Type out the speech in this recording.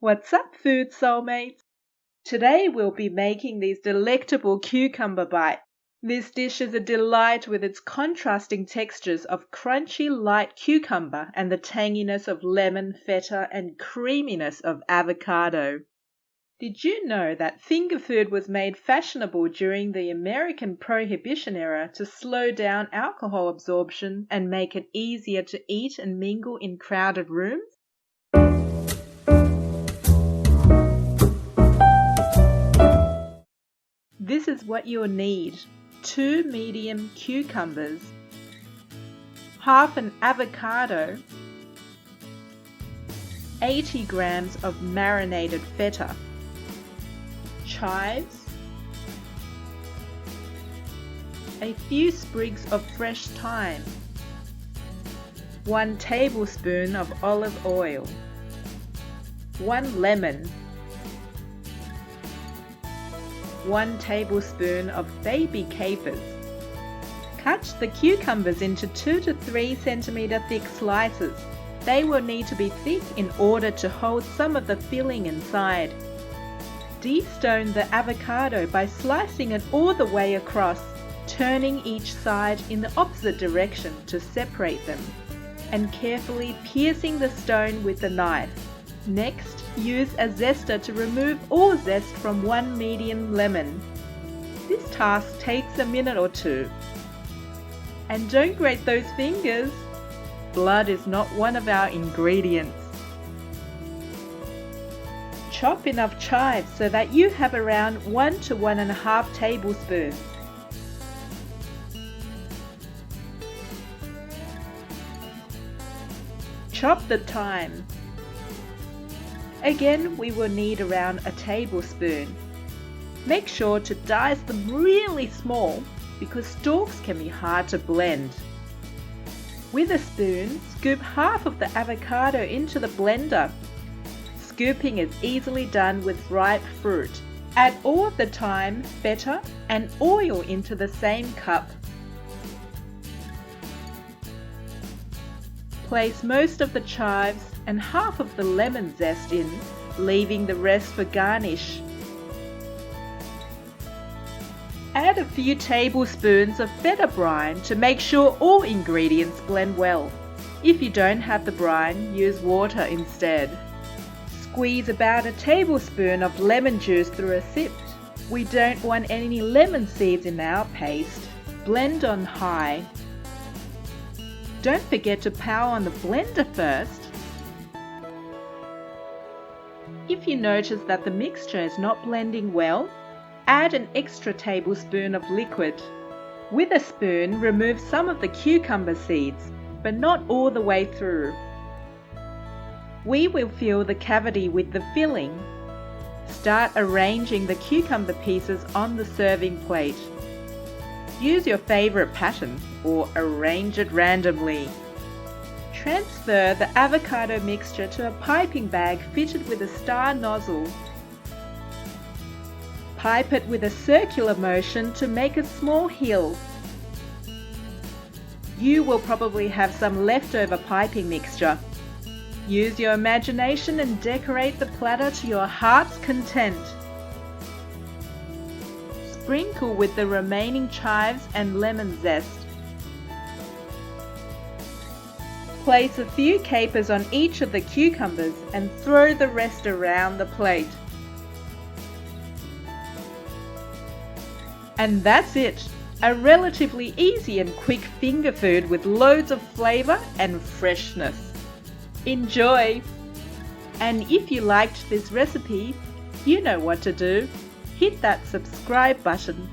What's up, food soulmates? Today we'll be making these delectable cucumber bites. This dish is a delight with its contrasting textures of crunchy light cucumber and the tanginess of lemon, feta, and creaminess of avocado. Did you know that finger food was made fashionable during the American Prohibition era to slow down alcohol absorption and make it easier to eat and mingle in crowded rooms? This is what you'll need: 2 medium cucumbers, half an avocado, 80 grams of marinated feta, chives, a few sprigs of fresh thyme, 1 tablespoon of olive oil, 1 lemon, 1 tablespoon of baby capers. Cut the cucumbers into 2 to 3 centimeter thick slices. They will need to be thick in order to hold some of the filling inside. Destone the avocado by slicing it all the way across, turning each side in the opposite direction to separate them, and carefully piercing the stone with the knife. Next, use a zester to remove all zest from 1 medium lemon. This task takes a minute or 2. And don't grate those fingers. Blood is not one of our ingredients. Chop enough chives so that you have around 1 to 1.5 tablespoons. Chop the thyme. Again, we will need around a tablespoon. Make sure to dice them really small because stalks can be hard to blend. With a spoon, scoop half of the avocado into the blender. Scooping is easily done with ripe fruit. Add all of the thyme, feta, and oil into the same cup. Place most of the chives and half of the lemon zest in, leaving the rest for garnish. Add a few tablespoons of feta brine to make sure all ingredients blend well. If you don't have the brine, use water instead. Squeeze about a tablespoon of lemon juice through a sieve. We don't want any lemon seeds in our paste. Blend on high. Don't forget to power on the blender first. If you notice that the mixture is not blending well, add an extra tablespoon of liquid. With a spoon, remove some of the cucumber seeds, but not all the way through. We will fill the cavity with the filling. Start arranging the cucumber pieces on the serving plate. Use your favorite pattern or arrange it randomly. Transfer the avocado mixture to a piping bag fitted with a star nozzle. Pipe it with a circular motion to make a small hill. You will probably have some leftover piping mixture. Use your imagination and decorate the platter to your heart's content. Sprinkle with the remaining chives and lemon zest. Place a few capers on each of the cucumbers and throw the rest around the plate. And that's it! A relatively easy and quick finger food with loads of flavour and freshness. Enjoy! And if you liked this recipe, you know what to do. Hit that subscribe button